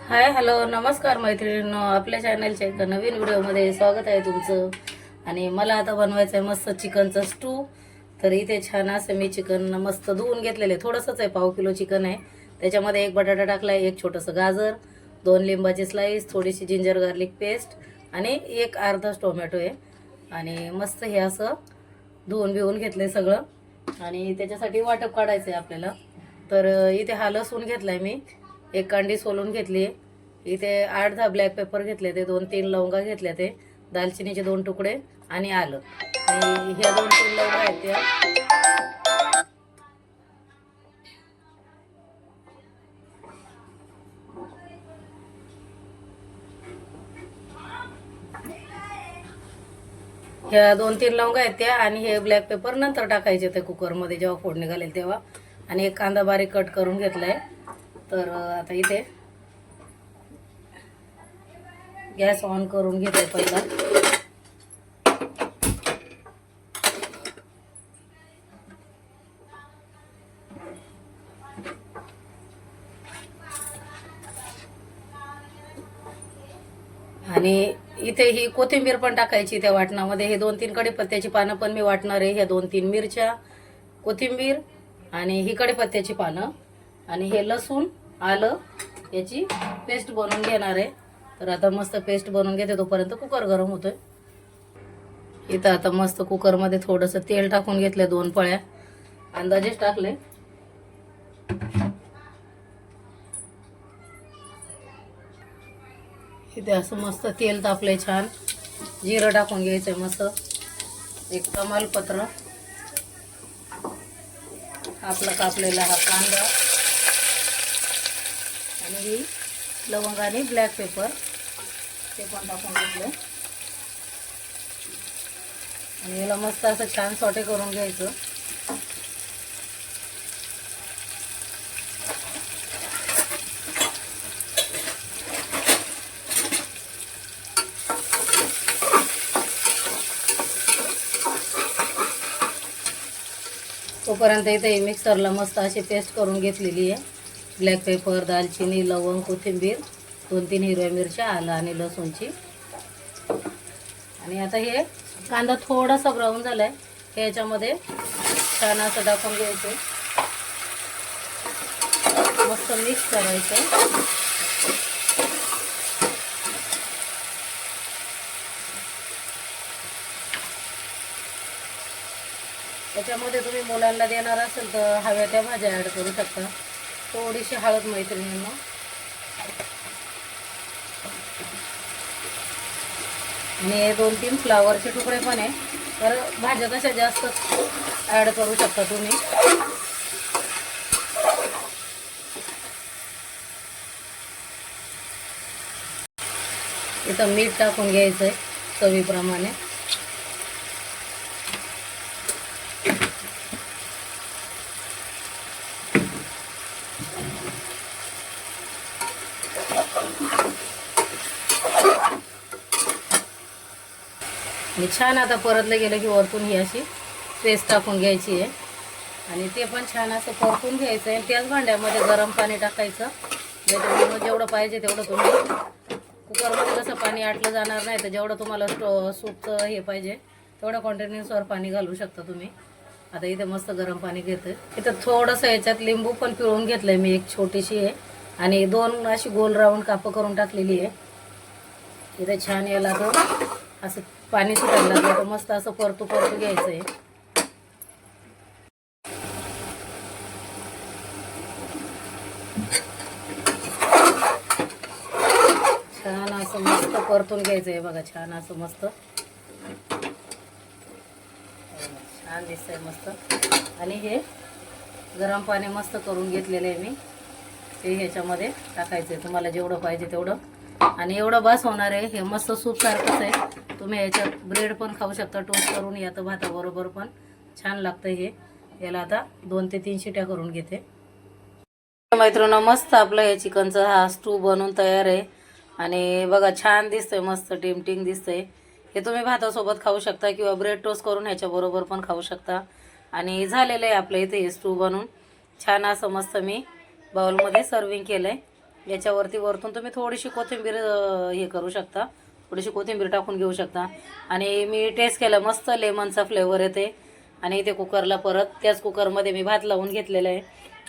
Hi hello नमस्कार मैत्रिणींनो, आपल्या चॅनलच्या एका नवीन व्हिडिओमध्ये स्वागत आहे तुमचं. आणि मला आता बनवायचं आहे मस्त चिकनचा स्टू. तर इथे छान असं मी चिकन मस्त धुवून घेतलेले, थोडंसंच आहे, पाव किलो चिकन आहे. त्याच्यामध्ये एक बटाटा टाकला आहे, एक छोटंसं गाजर, 2 लिंबाचे स्लाईस, थोडीशी जिंजर गार्लिक पेस्ट आणि एक अर्धाच टोमॅटो आहे. आणि मस्त हे असं धुवून बिवून घेतले सगळं. आणि त्याच्यासाठी वाटप काढायचं आहे आपल्याला. तर इथे हा लसूण घेतलाय मी, एक कांडी सोलून घेतली. इथे 8-10 ब्लॅक पेपर घेतले, ते 2-3 लवंगा घेतल्या, ते दालचिनीचे 2 तुकडे आणि आलं. आणि ह्या 2-3 लवंगा आहेत त्या ह्या 2-3 लवंगा आहेत त्या, आणि हे ब्लॅक पेपर नंतर टाकायचे ते कुकरमध्ये जेव्हा फोडणी घालेल तेव्हा. आणि एक कांदा बारीक कट करून घेतलाय. तर आता इथे गॅस ऑन करून घेते पहिला. आणि इथे ही कोथिंबीर पण टाकायची त्या वाटणामध्ये. हे 2-3 कढीपत्त्याची पानं पण मी वाटणार आहे. ह्या 2-3 मिरच्या, कोथिंबीर आणि ही कढीपत्त्याची पानं आणि हे लसूण आलं याची पेस्ट बनवून घेणार आहे. तर आता मस्त पेस्ट बनवून घेते, तोपर्यंत कुकर गरम होतोय. इथं आता मस्त कुकरमध्ये थोडंसं तेल टाकून घेतलं, 2 पळ्या अंदाजेच टाकले. इथे असं मस्त तेल तापलंय छान. जिरं टाकून घ्यायचंय मस्त, एक तमालपत्र, आपला कापलेला हा कांदा आणि ही लवंग आणि ब्लॅक पेपर ते पण टाकून घेतलं. आणि याला मस्त असं छान सॉटे करून घ्यायचं. तोपर्यंत इथे मिक्सरला मस्त अशी पेस्ट करून घेतलेली आहे. ब्लॅक पेपर, दालचिनी, लवंग, कोथिंबीर, 2-3 हिरव्या मिरच्या, आलं आणि लसूणची. आणि आता हे कांदा थोडासा ब्राऊन झालाय, हे याच्यामध्ये छान असं टाकून घ्यायचं, मस्त मिक्स करायचं. त्याच्यामध्ये तुम्ही मुलांना देणार असेल तर हव्या त्या भाज्या ॲड करू शकता. थोडीशी हळद मैत्रिणींना. आणि हे 2-3 फ्लावरचे तुकडे पण आहे. तर भाज्या कशा जास्त ॲड करू शकता तुम्ही. इथं मीठ टाकून घ्यायचं आहे चवीप्रमाणे. आणि छान आता परतलं गेलं की वरतून ही अशी पेस्ट टाकून घ्यायची आहे. आणि ते पण छान असं परतून घ्यायचं आहे. त्याच भांड्यामध्ये गरम पाणी टाकायचं. जेवढं पाहिजे तेवढं तुम्ही, कुकरमध्ये कसं पाणी आटलं जाणार नाही, तर जेवढं तुम्हाला सूपचं हे पाहिजे तेवढं क्वांटिटीनुसार पाणी घालू शकता तुम्ही. आता इथे मस्त गरम पाणी घेतं. इथं थोडंसं याच्यात लिंबू पण पिळून घेतलं आहे मी, एक छोटीशी आहे. आणि 2 अशी गोल राऊंड कापं करून टाकलेली आहे. इथे छान याला तर असं पाणी सुटायला लागलं तर मस्त असं परतू घ्यायचं आहे. छान असं मस्त परतून घ्यायचं आहे बघा. छान असं मस्त छान दिसतंय मस्त. आणि हे गरम पाणी मस्त करून घेतलेलं आहे मी, ते ह्याच्यामध्ये टाकायचं आहे. तुम्हाला जेवढं पाहिजे तेवढं. आणि एवढं बस होणार आहे. हे मस्त सूप सारखंच आहे. तुम्ही याच्यात ब्रेड पण खाऊ शकता टोस्ट करून, या तर भाताबरोबर पण छान लागतं हे. याला आता 2 ते 3 शिट्या करून घेते. मैत्रिणींनो, मस्त आपलं हे चिकनचा हा स्टू बनवून तयार आहे. आणि बघा छान दिसतंय, मस्त टेम्पटिंग दिसतंय. हे तुम्ही भातासोबत खाऊ शकता किंवा ब्रेड टोस्ट करून ह्याच्याबरोबर पण खाऊ शकता. आणि झालेलं आहे आपलं इथे हे स्टू बनवून. छान असं मस्त मी बाउलमध्ये सर्विंग केलं आहे. याच्यावरती वरतून तुम्ही थोडीशी कोथिंबीर हे करू शकता, थोडीशी कोथिंबीर टाकून घेऊ शकता. आणि मी टेस्ट केलं, मस्त लेमनचा फ्लेवर येते. आणि इथे कुकरला परत त्याच कुकरमध्ये मी भात लावून घेतलेला आहे.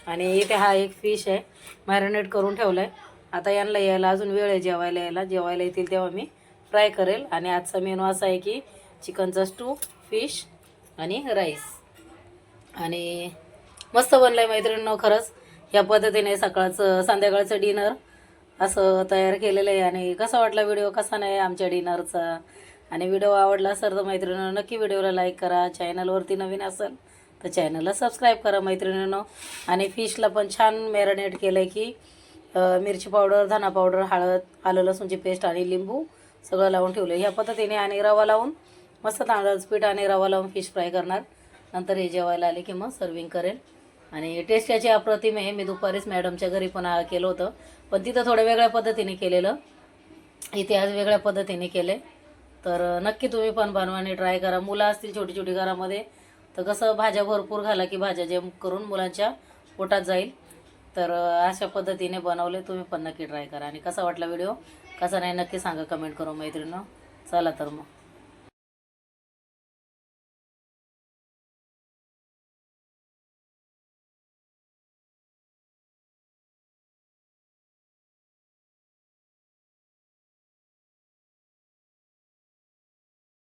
आणि इथे हा एक फिश आहे, मॅरिनेट करून ठेवला आहे. आता यांना यायला अजून वेळ आहे, जेवायला येतील तेव्हा मी फ्राय करेल. आणि आजचा मेनू असा आहे की चिकनचा स्टू, फिश आणि राईस. आणि मस्त बनलं आहे मैत्रिणींनो. खरंच या पद्धतीने संध्याकाळचं डिनर असं तयार केलेलं आहे. आणि कसा वाटला व्हिडिओ, कसा नाही आमच्या डिनरचा. आणि व्हिडिओ आवडला असेल तर मैत्रिणींनो नक्की व्हिडिओला लाईक करा. चॅनलवरती नवीन असेल तर चॅनलला सबस्क्राईब करा मैत्रिणींनो. आणि फिशला पण छान मॅरिनेट केलं आहे की मिरची पावडर, धना पावडर, हळद, आलं लसूणची पेस्ट आणि लिंबू सगळं लावून ठेवलं ह्या पद्धतीने. आणि रवा लावून मस्त तांदळाचं पीठ आणि रवा लावून फिश फ्राय करणार. नंतर हे जेवायला आले की मग सर्विंग करेल. आणि टेस्ट याची अप्रतिम आहे. मी दुपारीच मॅडमच्या घरी पण केलं होतं, पण तिथं थोड्या वेगळ्या पद्धतीने केलेलं, इथे आज वेगळ्या पद्धतीने केले. तर नक्की तुम्ही पण बनवाने ट्राय करा. मुलं असतील छोटी छोटी घरामध्ये तर कसं भाज्या भरपूर घाला की भाज्या जेम करून मुलांच्या पोटात जाईल. तर अशा पद्धतीने बनवले, तुम्ही पण नक्की ट्राय करा. आणि कसा वाटला व्हिडिओ, कसा नाही नक्की सांगा कमेंट करून मैत्रिणींनो. चला तर मग.